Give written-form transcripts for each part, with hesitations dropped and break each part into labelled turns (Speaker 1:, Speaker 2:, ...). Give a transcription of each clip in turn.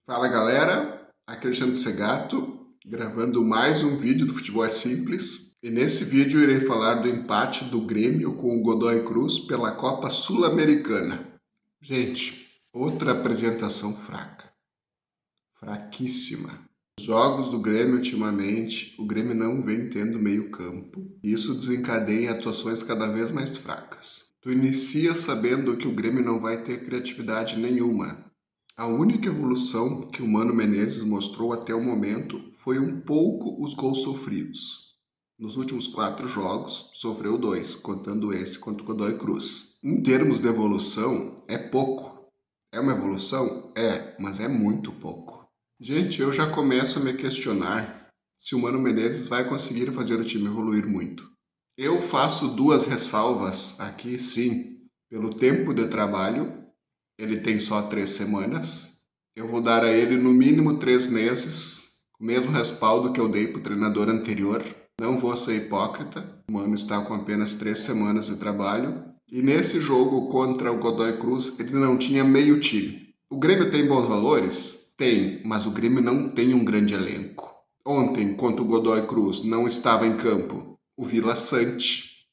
Speaker 1: Fala galera, aqui é Alexandre Segato, gravando mais um vídeo do Futebol é Simples. E nesse vídeo eu irei falar do empate do Grêmio com o Godoy Cruz pela Copa Sul-Americana. Gente, outra apresentação fraca, fraquíssima. Os jogos do Grêmio ultimamente, o Grêmio não vem tendo meio campo. E isso desencadeia atuações cada vez mais fracas. Tu inicia sabendo que o Grêmio não vai ter criatividade nenhuma. A única evolução que o Mano Menezes mostrou até o momento foi um pouco os gols sofridos. Nos últimos 4 jogos, sofreu 2, contando esse contra o Godoy Cruz. Em termos de evolução, é pouco. É uma evolução? É, mas é muito pouco. Gente, eu já começo a me questionar se o Mano Menezes vai conseguir fazer o time evoluir muito. Eu faço 2 ressalvas aqui, sim, pelo tempo de trabalho. Ele tem só 3 semanas. Eu vou dar a ele no mínimo 3 meses, o mesmo respaldo que eu dei para o treinador anterior. Não vou ser hipócrita, o Mano está com apenas 3 semanas de trabalho. E nesse jogo contra o Godoy Cruz, ele não tinha meio time. O Grêmio tem bons valores? Tem, mas o Grêmio não tem um grande elenco. Ontem, contra o Godoy Cruz, não estava em campo o Vila Sante,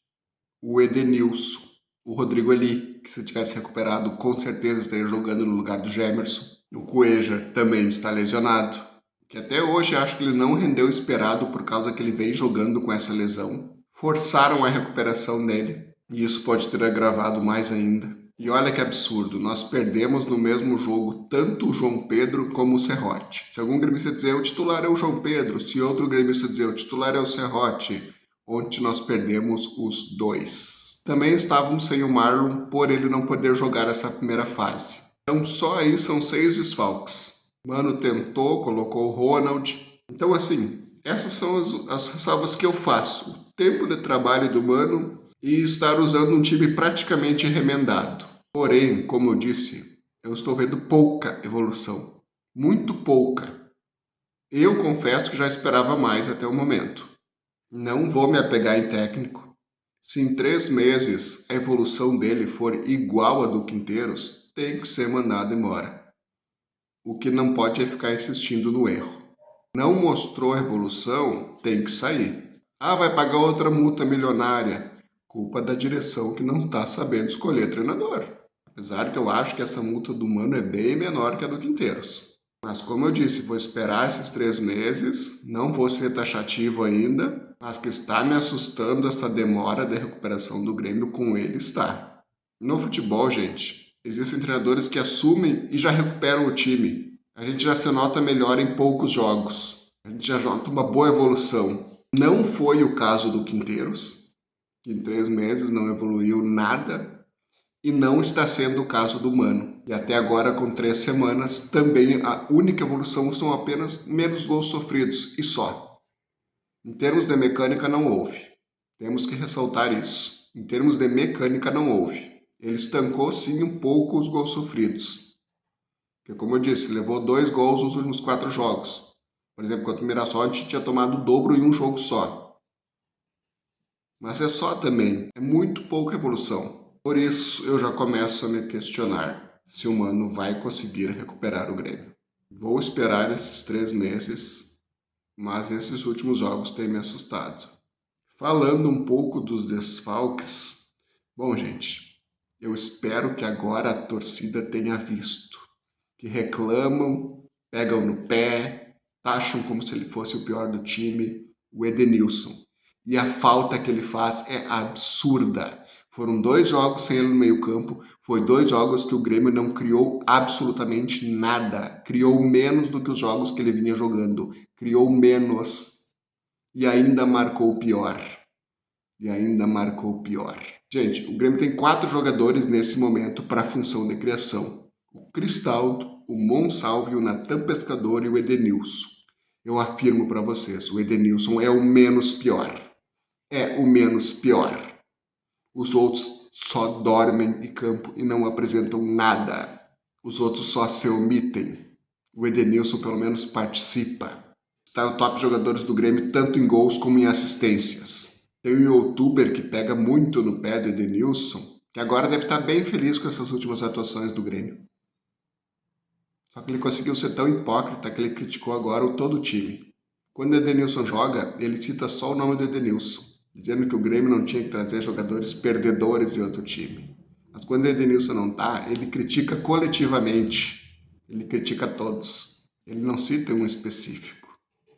Speaker 1: o Edenilson, o Rodrigo Eli, que se tivesse recuperado com certeza estaria jogando no lugar do Gemerson. O Cuéllar também está lesionado, que até hoje acho que ele não rendeu o esperado por causa que ele vem jogando com essa lesão. Forçaram a recuperação dele e isso pode ter agravado mais ainda. E olha que absurdo, nós perdemos no mesmo jogo tanto o João Pedro como o Serrote. Se algum gremista dizer o titular é o João Pedro, se outro gremista dizer o titular é o Serrote, onde nós perdemos os dois. Também estávamos sem o Marlon por ele não poder jogar essa primeira fase. Então só aí são 6 desfalques. Mano tentou, colocou o Ronald. Então assim, essas são as ressalvas que eu faço. O tempo de trabalho do Mano e estar usando um time praticamente remendado. Porém, como eu disse, eu estou vendo pouca evolução. Muito pouca. Eu confesso que já esperava mais até o momento. Não vou me apegar em técnico. Se em 3 meses a evolução dele for igual a do Quinteiros, tem que ser mandado embora. O que não pode é ficar insistindo no erro. Não mostrou evolução, tem que sair. Ah, vai pagar outra multa milionária. Culpa da direção que não está sabendo escolher treinador. Apesar que eu acho que essa multa do Mano é bem menor que a do Quinteiros. Mas como eu disse, vou esperar esses 3 meses, não vou ser taxativo ainda, mas que está me assustando essa demora de recuperação do Grêmio com ele está. No futebol, gente, existem treinadores que assumem e já recuperam o time. A gente já se nota melhor em poucos jogos. A gente já nota uma boa evolução. Não foi o caso do Quinteiros, que em 3 meses não evoluiu nada. E não está sendo o caso do Mano. E até agora, com 3 semanas, também a única evolução são apenas menos gols sofridos, e só. Em termos de mecânica, não houve. Temos que ressaltar isso. Em termos de mecânica, não houve. Ele estancou, sim, um pouco os gols sofridos. Porque, como eu disse, levou 2 gols nos últimos 4 jogos. Por exemplo, contra o Mirassol, a gente tinha tomado o dobro em um jogo só. Mas é só também. É muito pouca evolução. Por isso, eu já começo a me questionar se o Mano vai conseguir recuperar o Grêmio. Vou esperar esses 3 meses, mas esses últimos jogos têm me assustado. Falando um pouco dos desfalques, bom, gente, eu espero que agora a torcida tenha visto que reclamam, pegam no pé, taxam como se ele fosse o pior do time, o Edenilson. E a falta que ele faz é absurda. Foram 2 jogos sem ele no meio-campo, foi 2 jogos que o Grêmio não criou absolutamente nada. Criou menos do que os jogos que ele vinha jogando. Criou menos. E ainda marcou pior. Gente, o Grêmio tem 4 jogadores nesse momento para a função de criação. O Cristaldo, o Monsalve, o Natan Pescador e o Edenilson. Eu afirmo para vocês, o Edenilson é o menos pior. É o menos pior. Os outros só dormem em campo e não apresentam nada. Os outros só se omitem. O Edenilson pelo menos participa. Está no top jogadores do Grêmio tanto em gols como em assistências. Tem um youtuber que pega muito no pé do Edenilson, que agora deve estar bem feliz com essas últimas atuações do Grêmio. Só que ele conseguiu ser tão hipócrita que ele criticou agora todo o time. Quando o Edenilson joga, ele cita só o nome do Edenilson, dizendo que o Grêmio não tinha que trazer jogadores perdedores de outro time. Mas quando o Edenilson não tá, ele critica coletivamente. Ele critica todos. Ele não cita um específico.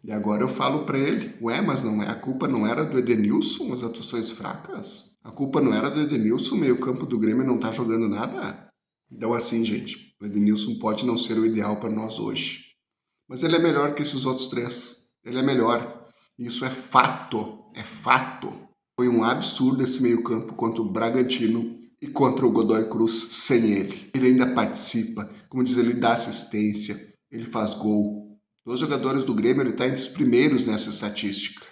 Speaker 1: E agora eu falo para ele, mas a culpa não era do Edenilson, as atuações fracas? A culpa não era do Edenilson, o meio-campo do Grêmio não tá jogando nada? Então assim, gente, o Edenilson pode não ser o ideal para nós hoje. Mas ele é melhor que esses outros três. Ele é melhor. Isso é fato. É fato. Foi um absurdo esse meio-campo contra o Bragantino e contra o Godoy Cruz sem ele. Ele ainda participa. Como diz, ele dá assistência. Ele faz gol. Dos jogadores do Grêmio, ele está entre os primeiros nessa estatística.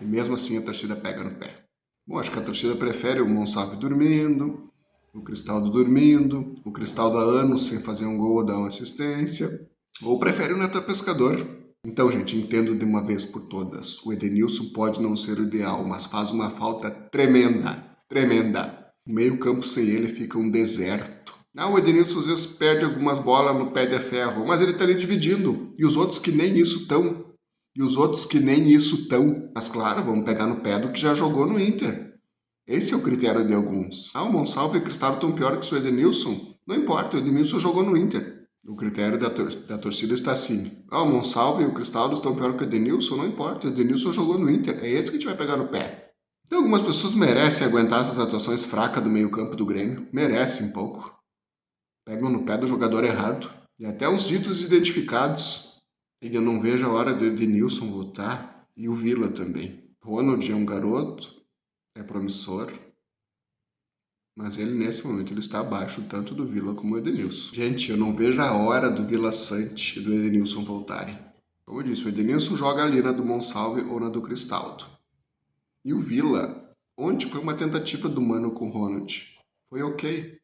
Speaker 1: E mesmo assim a torcida pega no pé. Bom, acho que a torcida prefere o Monsalve dormindo, o Cristaldo dormindo, o Cristaldo há anos sem fazer um gol ou dar uma assistência. Ou prefere o Neto Pescador. Então, gente, entendo de uma vez por todas. O Edenilson pode não ser o ideal, mas faz uma falta tremenda. Tremenda. O meio-campo sem ele fica um deserto. O Edenilson às vezes perde algumas bolas no pé de ferro, mas ele tá ali dividindo. E os outros que nem isso tão. Mas claro, vamos pegar no pé do que já jogou no Inter. Esse é o critério de alguns. O Monsalve e o Cristaldo estão pior que o Edenilson. Não importa, o Edenilson jogou no Inter. O critério da torcida está assim. O Monsalve e o Cristaldo estão pior que o Edenilson? Não importa, o Edenilson jogou no Inter. É esse que a gente vai pegar no pé. Então algumas pessoas merecem aguentar essas atuações fracas do meio campo do Grêmio. Merecem um pouco. Pegam no pé do jogador errado. E até uns ditos identificados. E eu não vejo a hora do Edenilson voltar. E o Vila também. Ronald é um garoto. É promissor. Mas ele, nesse momento, ele está abaixo tanto do Vila como do Edenilson. Gente, eu não vejo a hora do Vila Sante e do Edenilson voltarem. Como eu disse, o Edenilson joga ali na do Monsalve ou na do Cristaldo. E o Vila, onde foi uma tentativa do Mano com o Ronald. Foi ok.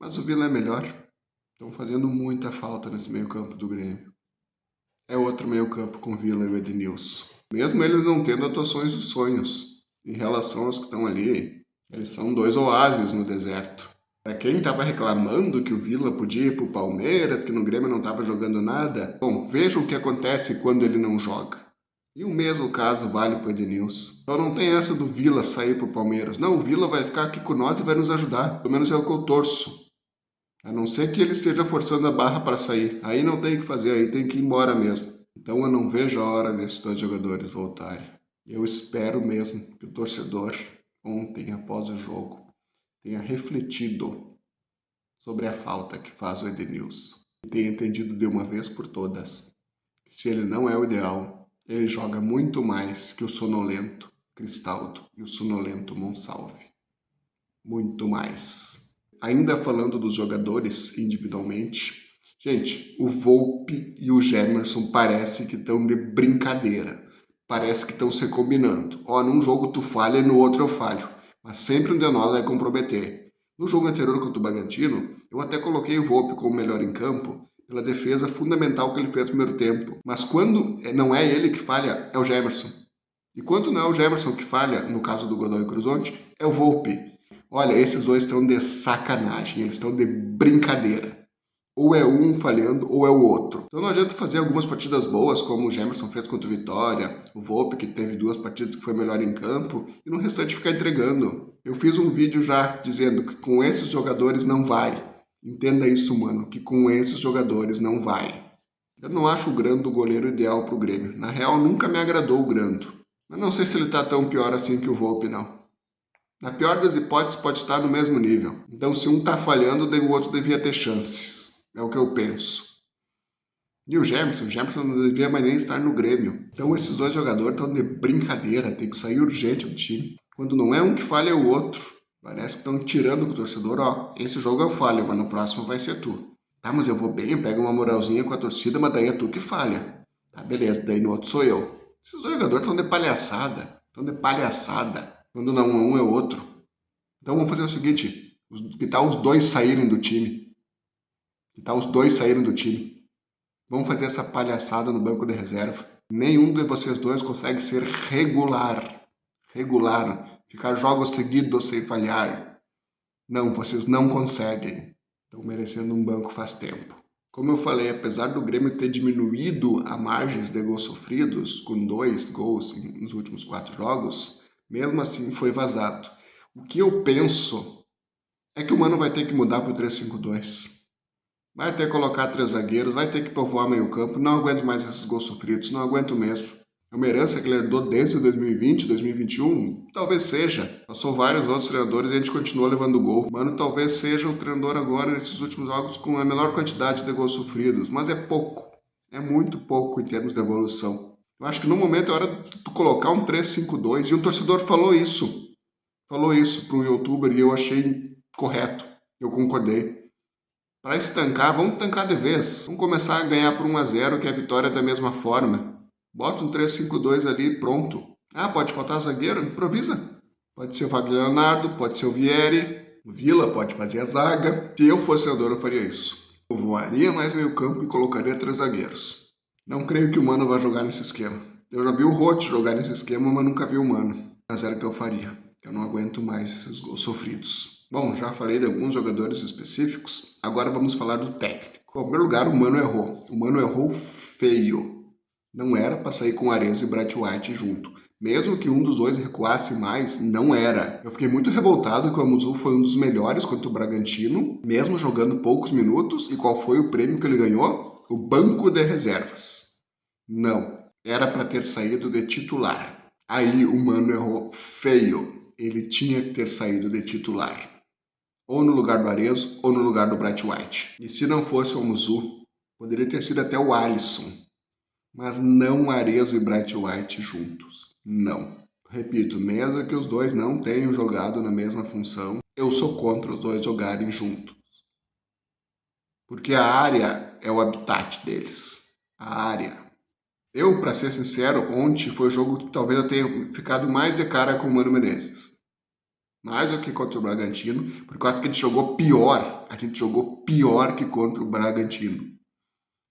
Speaker 1: Mas o Vila é melhor. Estão fazendo muita falta nesse meio campo do Grêmio. É outro meio campo com o Vila e o Edenilson. Mesmo eles não tendo atuações dos sonhos. Em relação aos que estão ali, eles são dois oásis no deserto. Para quem estava reclamando que o Vila podia ir para o Palmeiras, que no Grêmio não estava jogando nada, bom, veja o que acontece quando ele não joga. E o mesmo caso vale para o Edenilson. Então não tem essa do Vila sair para o Palmeiras. Não, o Vila vai ficar aqui com nós e vai nos ajudar. Pelo menos é o que eu torço. A não ser que ele esteja forçando a barra para sair. Aí não tem o que fazer, aí tem que ir embora mesmo. Então eu não vejo a hora desses dois jogadores voltarem. Eu espero mesmo que o torcedor ontem, após o jogo, tenha refletido sobre a falta que faz o Edenilson e tenha entendido de uma vez por todas que se ele não é o ideal, ele joga muito mais que o sonolento Cristaldo e o sonolento Monsalve. Muito mais. Ainda falando dos jogadores individualmente, gente, o Volpi e o Gemerson parece que estão de brincadeira. Parece que estão se combinando. Num jogo tu falha e no outro eu falho. Mas sempre um de nós vai comprometer. No jogo anterior contra o Bragantino, eu até coloquei o Volpi como melhor em campo pela defesa fundamental que ele fez no primeiro tempo. Mas quando não é ele que falha, é o Gemerson. E quando não é o Gemerson que falha, no caso do Godoy Cruz ontem, é o Volpi. Olha, esses dois estão de sacanagem, eles estão de brincadeira. Ou é um falhando, ou é o outro. Então não adianta fazer algumas partidas boas, como o Gemerson fez contra o Vitória, o Volpi, que teve 2 partidas que foi melhor em campo, e no restante ficar entregando. Eu fiz um vídeo já dizendo que com esses jogadores não vai. Entenda isso, mano, que com esses jogadores não vai. Eu não acho o Grando o goleiro ideal pro Grêmio. Na real, nunca me agradou o Grando. Mas não sei se ele tá tão pior assim que o Volpi, não. Na pior das hipóteses, pode estar no mesmo nível. Então, se um tá falhando, o outro devia ter chances. É o que eu penso. E o Gemerson não devia mais nem estar no Grêmio. Então esses dois jogadores estão de brincadeira, tem que sair urgente do time. Quando não é um que falha, é o outro. Parece que estão tirando com o torcedor, esse jogo eu falho, mas no próximo vai ser tu. Tá, mas eu vou bem, eu pego uma moralzinha com a torcida, mas daí é tu que falha. Tá, beleza, daí no outro sou eu. Esses dois jogadores estão de palhaçada. Quando não um é o outro. Então vamos fazer o seguinte, que tal os dois saírem do time? Vamos fazer essa palhaçada no banco de reserva. Nenhum de vocês dois consegue ser regular. Ficar jogos seguidos sem falhar. Não, vocês não conseguem. Estão merecendo um banco faz tempo. Como eu falei, apesar do Grêmio ter diminuído a margens de gols sofridos, com 2 gols nos últimos 4 jogos, mesmo assim foi vazado. O que eu penso é que o Mano vai ter que mudar para o 3-5-2. Vai ter que colocar 3 zagueiros, vai ter que povoar meio campo. Não aguento mais esses gols sofridos, não aguento mesmo. É uma herança que ele herdou desde 2020, 2021? Talvez seja. Passou vários outros treinadores e a gente continua levando gol. Mano, talvez seja o treinador agora nesses últimos jogos com a menor quantidade de gols sofridos, mas é pouco. É muito pouco em termos de evolução. Eu acho que no momento é hora de tu colocar um 3-5-2 e o torcedor falou isso. Falou isso para um youtuber e eu achei correto. Eu concordei. Para estancar, vamos tancar de vez. Vamos começar a ganhar por 1-0, que é a vitória da mesma forma. Bota um 3-5-2 ali, pronto. Ah, pode faltar zagueiro? Improvisa. Pode ser o Wagner Leonardo, pode ser o Vieri, o Vila pode fazer a zaga. Se eu fosse treinador, eu faria isso. Eu voaria mais meio campo e colocaria 3 zagueiros. Não creio que o Mano vai jogar nesse esquema. Eu já vi o Roth jogar nesse esquema, mas nunca vi o Mano. Mas era o que eu faria. Eu não aguento mais esses gols sofridos. Bom, já falei de alguns jogadores específicos, agora vamos falar do técnico. Em primeiro lugar, o Mano errou. O Mano errou feio. Não era para sair com Arezzo e Bright White junto. Mesmo que um dos dois recuasse mais, não era. Eu fiquei muito revoltado que o Amuzu foi um dos melhores contra o Bragantino, mesmo jogando poucos minutos. E qual foi o prêmio que ele ganhou? O banco de reservas. Não. Era para ter saído de titular. Aí o Mano errou feio. Ele tinha que ter saído de titular. Ou no lugar do Arezzo, ou no lugar do Bright White. E se não fosse o Amuzu, poderia ter sido até o Alisson. Mas não Arezzo e Bright White juntos. Não. Repito, mesmo que os dois não tenham jogado na mesma função, eu sou contra os dois jogarem juntos. Porque a área é o habitat deles. A área. Eu, para ser sincero, ontem foi o jogo que talvez eu tenha ficado mais de cara com o Mano Menezes. Mais do que contra o Bragantino, porque eu acho que a gente jogou pior. A gente jogou pior que contra o Bragantino.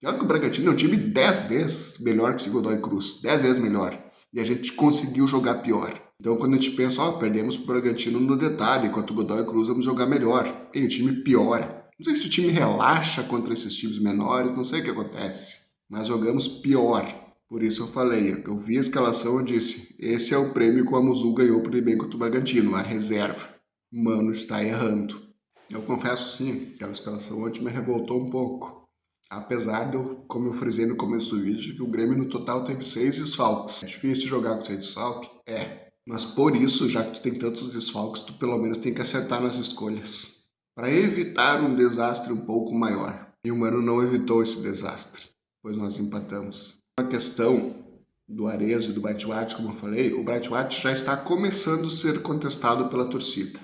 Speaker 1: E olha que o Bragantino é um time 10 vezes melhor que esse Godoy Cruz. 10 vezes melhor. E a gente conseguiu jogar pior. Então quando a gente pensa, perdemos pro Bragantino no detalhe, enquanto o Godoy Cruz vamos jogar melhor. E o time piora. Não sei se o time relaxa contra esses times menores, não sei o que acontece. Mas jogamos pior. Por isso eu falei, eu vi a escalação e disse, esse é o prêmio que o Amuzu ganhou por ir bem contra o Bragantino, a reserva. Mano, está errando. Eu confesso sim, aquela escalação ontem me revoltou um pouco. Apesar de, como eu frisei no começo do vídeo, que o Grêmio no total teve 6 desfalques. É difícil jogar com 6 desfalques? É. Mas por isso, já que tu tem tantos desfalques, tu pelo menos tem que acertar nas escolhas. Para evitar um desastre um pouco maior. E o Mano não evitou esse desastre, pois nós empatamos. A questão do Arezzo e do Bright White, como eu falei, o Bright White já está começando a ser contestado pela torcida.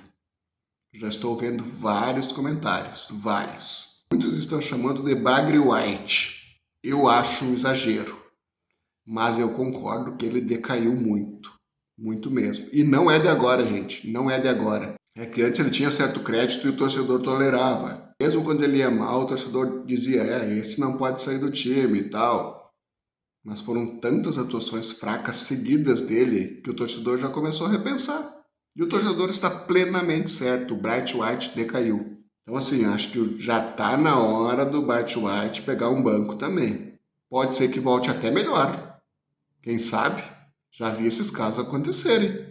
Speaker 1: Já estou vendo vários comentários, vários. Muitos estão chamando de Bagre White. Eu acho um exagero. Mas eu concordo que ele decaiu muito. Muito mesmo. E não é de agora, gente. Não é de agora. É que antes ele tinha certo crédito e o torcedor tolerava. Mesmo quando ele ia mal, o torcedor dizia, esse não pode sair do time e tal. Mas foram tantas atuações fracas seguidas dele que o torcedor já começou a repensar. E o torcedor está plenamente certo. O Bright White decaiu. Então, assim, acho que já está na hora do Bright White pegar um banco também. Pode ser que volte até melhor. Quem sabe? Já vi esses casos acontecerem.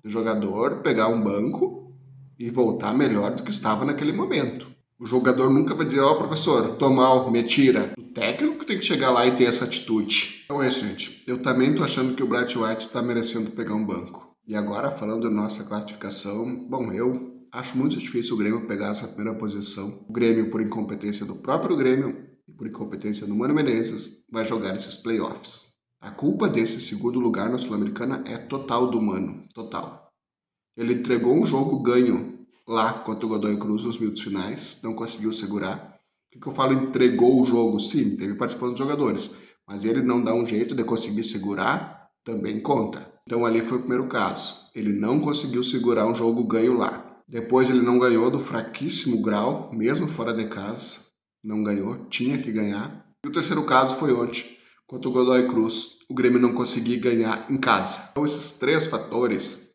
Speaker 1: O jogador pegar um banco e voltar melhor do que estava naquele momento. O jogador nunca vai dizer, professor, tô mal, me tira. O técnico tem que chegar lá e ter essa atitude. Então é isso, gente. Eu também tô achando que o Bright White está merecendo pegar um banco. E agora, falando da nossa classificação, bom, eu acho muito difícil o Grêmio pegar essa primeira posição. O Grêmio, por incompetência do próprio Grêmio e por incompetência do Mano Menezes, vai jogar esses playoffs. A culpa desse segundo lugar na Sul-Americana é total do Mano, total. Ele entregou um jogo ganho lá contra o Godoy Cruz nos minutos finais, não conseguiu segurar. O que eu falo entregou o jogo? Sim, teve participação dos jogadores, mas ele não dá um jeito de conseguir segurar, também conta. Então ali foi o primeiro caso. Ele não conseguiu segurar um jogo ganho lá. Depois ele não ganhou do fraquíssimo Grau, mesmo fora de casa. Não ganhou, tinha que ganhar. E o terceiro caso foi ontem, contra o Godoy Cruz. O Grêmio não conseguiu ganhar em casa. Então esses 3 fatores,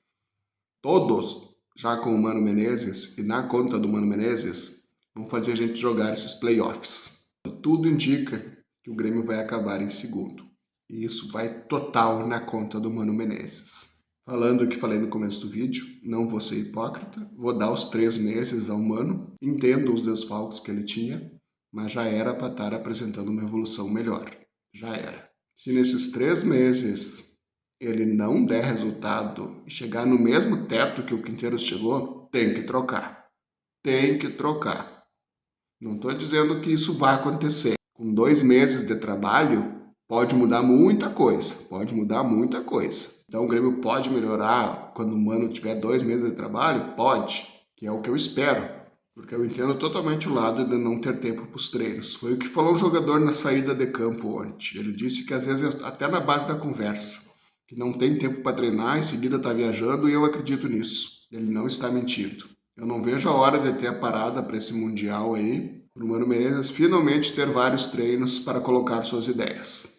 Speaker 1: todos já com o Mano Menezes e na conta do Mano Menezes, vão fazer a gente jogar esses playoffs. Tudo indica que o Grêmio vai acabar em segundo. E isso vai total na conta do Mano Menezes. Falando o que falei no começo do vídeo, não vou ser hipócrita, vou dar os 3 meses ao Mano, entendo os desfalques que ele tinha, mas já era para estar apresentando uma evolução melhor. Já era. Se nesses 3 meses ele não der resultado e chegar no mesmo teto que o Quinteiros chegou, tem que trocar. Tem que trocar. Não estou dizendo que isso vai acontecer. Com 2 meses de trabalho, pode mudar muita coisa. Pode mudar muita coisa. Então o Grêmio pode melhorar quando o Mano tiver 2 meses de trabalho? Pode, que é o que eu espero. Porque eu entendo totalmente o lado de não ter tempo para os treinos. Foi o que falou um jogador na saída de campo ontem. Ele disse que às vezes, até na base da conversa, que não tem tempo para treinar, em seguida está viajando, e eu acredito nisso. Ele não está mentindo. Eu não vejo a hora de ter a parada para esse Mundial aí, para o Mano Menezes finalmente ter vários treinos para colocar suas ideias.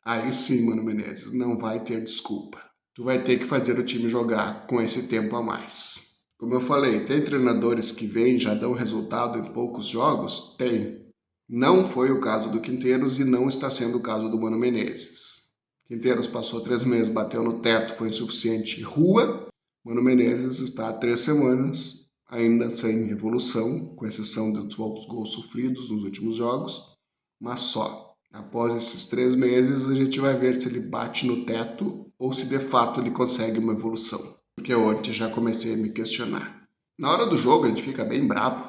Speaker 1: Aí sim, Mano Menezes, não vai ter desculpa. Tu vai ter que fazer o time jogar com esse tempo a mais. Como eu falei, tem treinadores que vêm e já dão resultado em poucos jogos? Tem. Não foi o caso do Quinteiros e não está sendo o caso do Mano Menezes. Quinteiros passou 3 meses, bateu no teto, foi insuficiente, rua. Mano Menezes está há 3 semanas, ainda sem evolução, com exceção dos poucos gols sofridos nos últimos jogos, mas só. Após esses 3 meses, a gente vai ver se ele bate no teto ou se de fato ele consegue uma evolução. Porque ontem já comecei a me questionar. Na hora do jogo a gente fica bem bravo,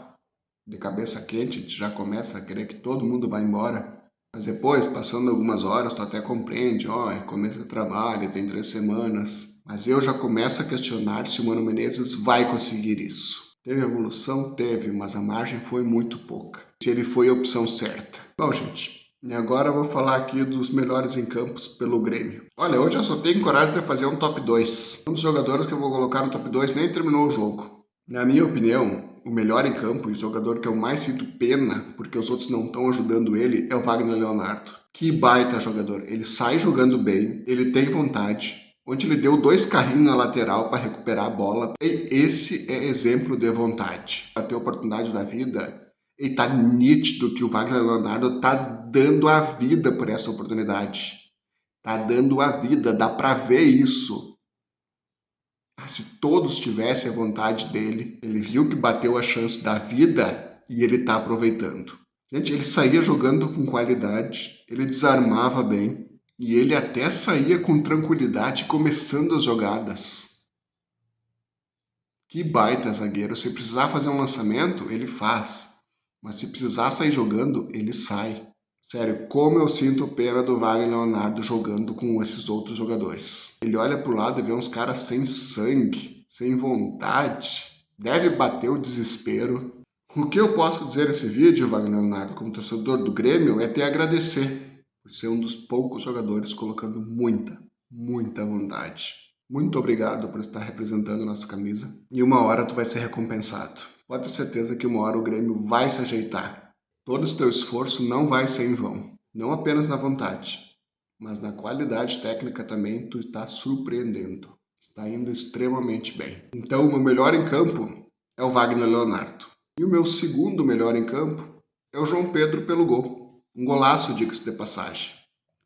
Speaker 1: de cabeça quente, a gente já começa a querer que todo mundo vá embora. Mas depois, passando algumas horas, tu até compreende, é começo de trabalho, tem 3 semanas. Mas eu já começo a questionar se o Mano Menezes vai conseguir isso. Teve evolução? Teve, mas a margem foi muito pouca. Se ele foi a opção certa. Bom, gente, e agora eu vou falar aqui dos melhores em campos pelo Grêmio. Olha, hoje eu só tenho coragem de fazer um top 2. Um dos jogadores que eu vou colocar no top 2 nem terminou o jogo. Na minha opinião, o melhor em campo e o jogador que eu mais sinto pena, porque os outros não estão ajudando ele, é o Wagner Leonardo. Que baita jogador. Ele sai jogando bem, ele tem vontade. Onde ele deu 2 carrinhos na lateral para recuperar a bola. E esse é exemplo de vontade. Para ter oportunidade da vida, e tá nítido que o Wagner Leonardo tá dando a vida por essa oportunidade. Tá dando a vida, dá para ver isso. Se todos tivessem a vontade dele, ele viu que bateu a chance da vida e ele tá aproveitando. Gente, ele saía jogando com qualidade, ele desarmava bem e ele até saía com tranquilidade começando as jogadas. Que baita zagueiro. Se precisar fazer um lançamento, ele faz. Mas se precisar sair jogando, ele sai. Sério, como eu sinto pena do Wagner Leonardo jogando com esses outros jogadores. Ele olha pro lado e vê uns caras sem sangue, sem vontade. Deve bater o desespero. O que eu posso dizer nesse vídeo, Wagner Leonardo, como torcedor do Grêmio, é te agradecer por ser um dos poucos jogadores colocando muita vontade. Muito obrigado por estar representando nossa camisa. E uma hora tu vai ser recompensado. Pode ter certeza que uma hora o Grêmio vai se ajeitar. Todo esse teu esforço não vai ser em vão. Não apenas na vontade, mas na qualidade técnica também tu está surpreendendo. Está indo extremamente bem. Então o meu melhor em campo é o Wagner Leonardo. E o meu segundo melhor em campo é o João Pedro pelo gol. Um golaço, diga-se de passagem.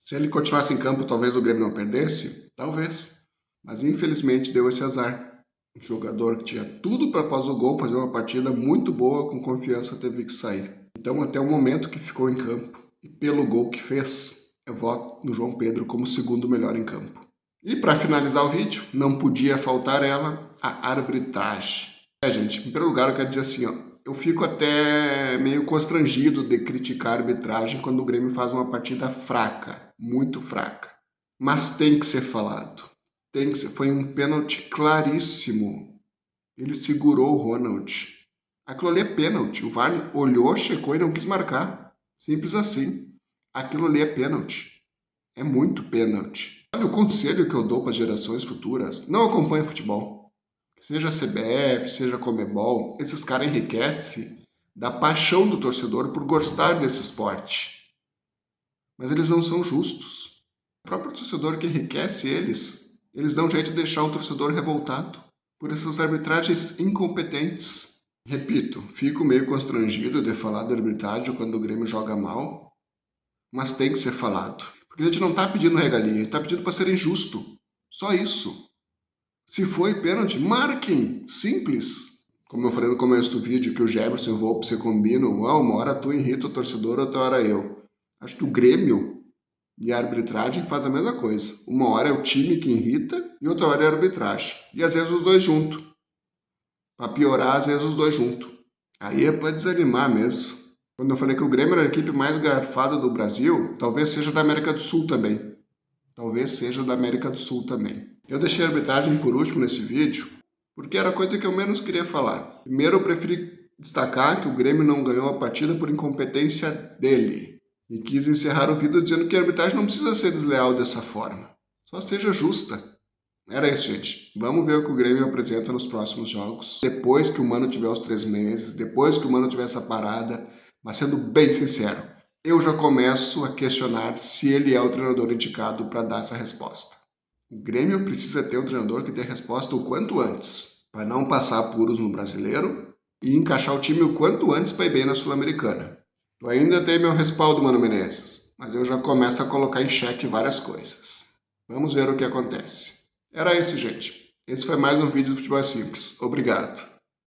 Speaker 1: Se ele continuasse em campo, talvez o Grêmio não perdesse? Talvez. Mas infelizmente deu esse azar. Um jogador que tinha tudo para após o gol fazer uma partida muito boa, com confiança teve que sair. Então até o momento que ficou em campo e pelo gol que fez, eu voto no João Pedro como segundo melhor em campo. E para finalizar o vídeo, não podia faltar ela, a arbitragem. Gente, em primeiro lugar eu quero dizer assim, eu fico até meio constrangido de criticar a arbitragem quando o Grêmio faz uma partida fraca, muito fraca. Mas tem que ser falado. Tem que ser. Foi um pênalti claríssimo. Ele segurou o Ronald. Aquilo ali é pênalti. O VAR olhou, checou e não quis marcar. Simples assim. Aquilo ali é pênalti. É muito pênalti. Olha o conselho que eu dou para gerações futuras. Não acompanhe futebol. Seja CBF, seja Comebol. Esses caras enriquecem da paixão do torcedor por gostar desse esporte. Mas eles não são justos. O próprio torcedor que enriquece eles dão jeito de deixar o torcedor revoltado por essas arbitragens incompetentes. Repito, fico meio constrangido de falar da arbitragem quando o Grêmio joga mal, mas tem que ser falado. Porque a gente não tá pedindo regalia, a gente tá pedindo para ser injusto. Só isso. Se foi pênalti, marquem! Simples. Como eu falei no começo do vídeo, que o Jefferson e o Volpi se combinam, uma hora tu irrita o torcedor, outra hora eu. Acho que o Grêmio e a arbitragem faz a mesma coisa. Uma hora é o time que irrita e outra hora é a arbitragem. E às vezes os dois juntos. Pra piorar, às vezes os dois juntos. Aí é pra desanimar mesmo. Quando eu falei que o Grêmio era a equipe mais garfada do Brasil, talvez seja da América do Sul também. Talvez seja da América do Sul também. Eu deixei a arbitragem por último nesse vídeo, porque era a coisa que eu menos queria falar. Primeiro, eu preferi destacar que o Grêmio não ganhou a partida por incompetência dele. E quis encerrar o vídeo dizendo que a arbitragem não precisa ser desleal dessa forma. Só seja justa. Era isso, gente. Vamos ver o que o Grêmio apresenta nos próximos jogos. Depois que o Mano tiver os 3 meses, depois que o Mano tiver essa parada. Mas sendo bem sincero, eu já começo a questionar se ele é o treinador indicado para dar essa resposta. O Grêmio precisa ter um treinador que dê a resposta o quanto antes, para não passar apuros no Brasileiro e encaixar o time o quanto antes para ir bem na Sul-Americana. Tu ainda tem meu respaldo, Mano Menezes, mas eu já começo a colocar em xeque várias coisas. Vamos ver o que acontece. Era isso, gente. Esse foi mais um vídeo do Futebol Simples. Obrigado.